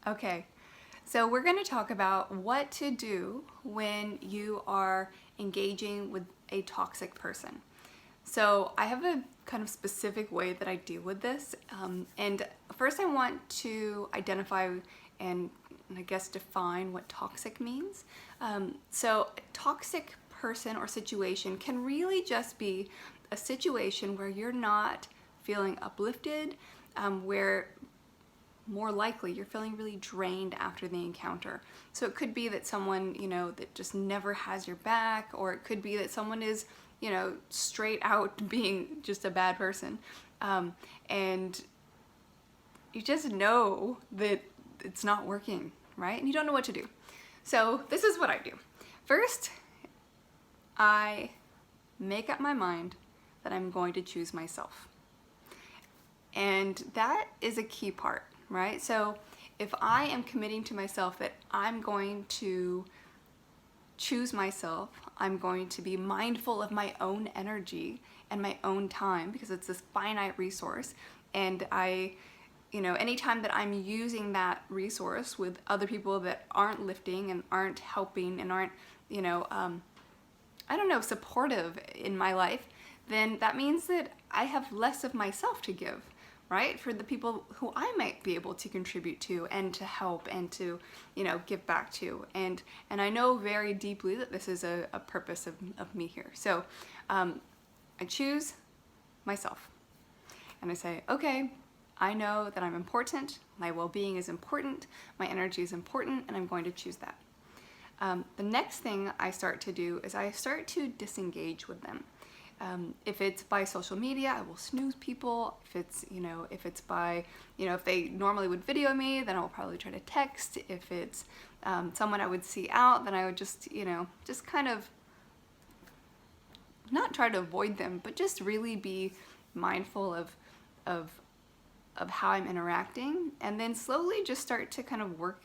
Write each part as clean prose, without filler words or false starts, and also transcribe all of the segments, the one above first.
Okay, so we're going to talk about what to do when you are engaging with a toxic person. So I have a kind of specific way that I deal with this. And first I want to identify and I guess define what toxic means. So a toxic person or situation can really just be a situation where you're not feeling uplifted, where more likely you're feeling really drained after the encounter. So it could be that someone, that just never has your back, or it could be that someone is, straight out being just a bad person. And you just know that it's not working, right? And you don't know what to do. So this is what I do. First, I make up my mind that I'm going to choose myself. And that is a key part, right? So if I am committing to myself that I'm going to choose myself, I'm going to be mindful of my own energy and my own time, because it's this finite resource. And anytime that I'm using that resource with other people that aren't lifting and aren't helping and aren't, supportive in my life, then that means that I have less of myself to give, right? For the people who I might be able to contribute to and to help and to, give back to. And I know very deeply that this is a purpose of me here. So I choose myself. And I say, okay, I know that I'm important, my well-being is important, my energy is important, and I'm going to choose that. The next thing I start to do is I start to disengage with them. If it's by social media, I will snooze people. If it's by, if they normally would video me, then I'll probably try to text. If it's someone I would see out, then I would just kind of not try to avoid them, but just really be mindful of how I'm interacting, and then slowly just start to kind of work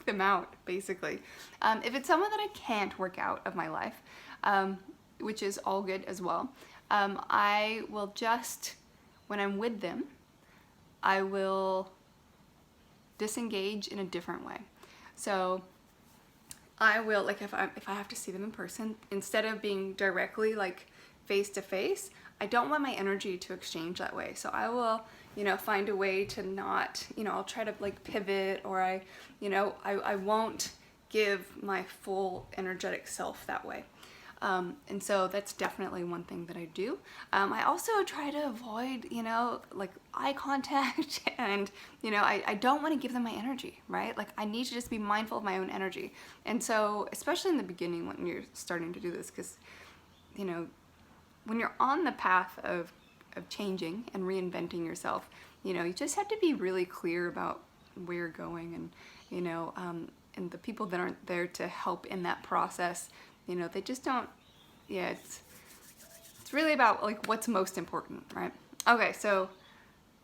them out, basically. If it's someone that I can't work out of my life, which is all good as well, I will just, when I'm with them, I will disengage in a different way. So I will, like, if I have to see them in person, instead of being directly like face to face, I don't want my energy to exchange that way. So I will, find a way to not, I'll try to like pivot, or I won't give my full energetic self that way. And so that's definitely one thing that I do. I also try to avoid, like eye contact and, I don't want to give them my energy, right? Like I need to just be mindful of my own energy. And so, especially in the beginning when you're starting to do this, because, when you're on the path of changing and reinventing yourself, you just have to be really clear about where you're going, and, and the people that aren't there to help in that process, they just don't, it's really about like what's most important, right? Okay, so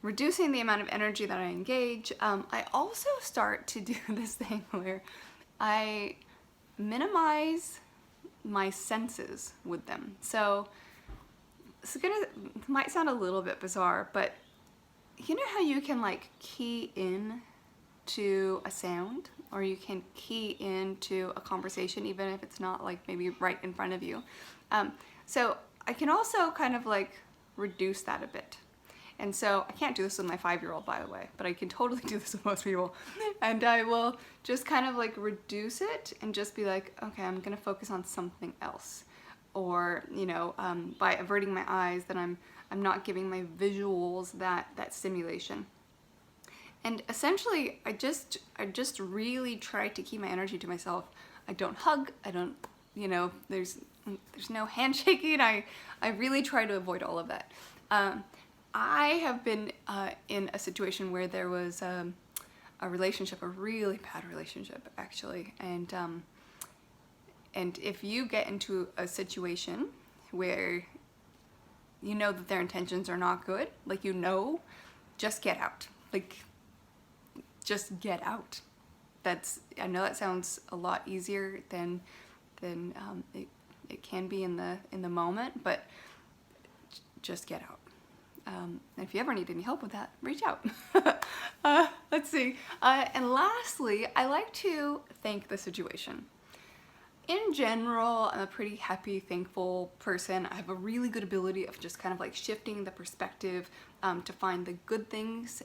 reducing the amount of energy that I engage, I also start to do this thing where I minimize my senses with them. So might sound a little bit bizarre, but you know how you can like key in to a sound, or you can key into a conversation even if it's not like maybe right in front of you. So I can also kind of like reduce that a bit. And so I can't do this with my 5-year-old, by the way, but I can totally do this with most people. And I will just kind of like reduce it and just be like, okay, I'm gonna focus on something else. Or, by averting my eyes, that I'm not giving my visuals that stimulation. And essentially, I just really try to keep my energy to myself. I don't hug. I don't, there's no handshaking. I really try to avoid all of that. I have been in a situation where there was a relationship, a really bad relationship, actually, and if you get into a situation where you know that their intentions are not good, like just get out. Like, just get out. I know that sounds a lot easier than it can be in the moment, but just get out. And if you ever need any help with that, reach out. Let's see. And lastly, I like to thank the situation. In general, I'm a pretty happy, thankful person. I have a really good ability of just kind of like shifting the perspective to find the good things,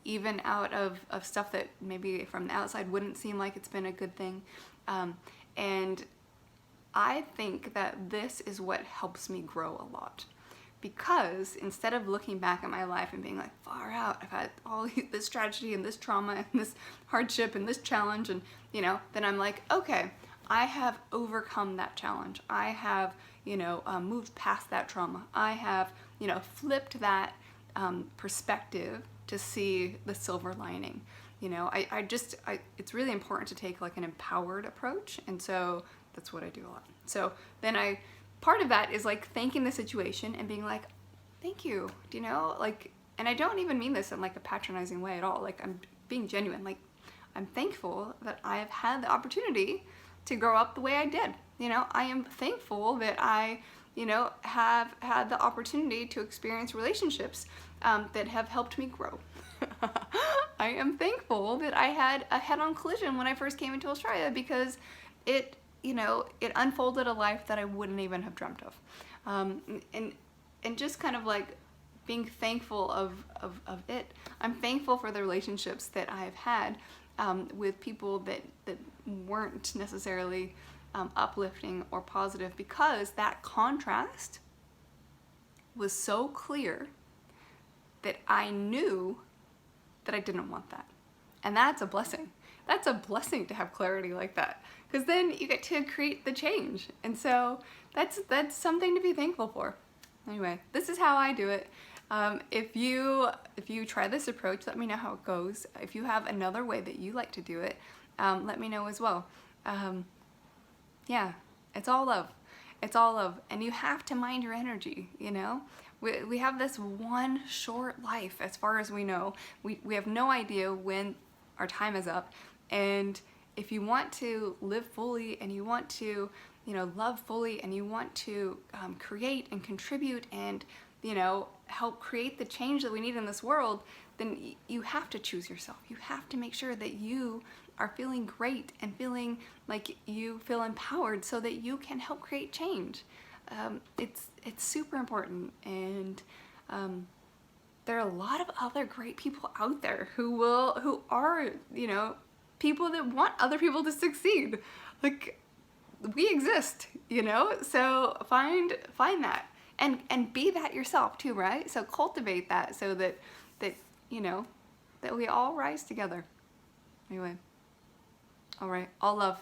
even out of stuff that maybe from the outside wouldn't seem like it's been a good thing. And I think that this is what helps me grow a lot. Because instead of looking back at my life and being like, far out, I've had all this tragedy and this trauma and this hardship and this challenge, and then I'm like, okay, I have overcome that challenge. I have, moved past that trauma. I have, flipped that perspective to see the silver lining. It's really important to take like an empowered approach, and so that's what I do a lot. So then part of that is like thanking the situation and being like, thank you, and I don't even mean this in like a patronizing way at all. Like, I'm being genuine. Like, I'm thankful that I have had the opportunity to grow up the way I did. I am thankful that I, have had the opportunity to experience relationships that have helped me grow. I am thankful that I had a head-on collision when I first came into Australia, because it unfolded a life that I wouldn't even have dreamt of. And just kind of like being thankful of it. I'm thankful for the relationships that I've had with people that weren't necessarily uplifting or positive, because that contrast was so clear that I knew that I didn't want that. And that's a blessing. That's a blessing to have clarity like that, because then you get to create the change. And so that's something to be thankful for. Anyway, this is how I do it. If you try this approach, let me know how it goes. If you have another way that you like to do it, let me know as well. Yeah, it's all love. It's all love. And you have to mind your energy, We have this one short life, as far as we know. We have no idea when our time is up. And if you want to live fully, and you want to, love fully, and you want to create and contribute and, help create the change that we need in this world, then you have to choose yourself. You have to make sure that you are feeling great and feeling like you feel empowered, so that you can help create change. It's super important, and there are a lot of other great people out there who are, people that want other people to succeed. Like, we exist, so find that and be that yourself too, right? So cultivate that, so that that we all rise together. Anyway, all right, all love.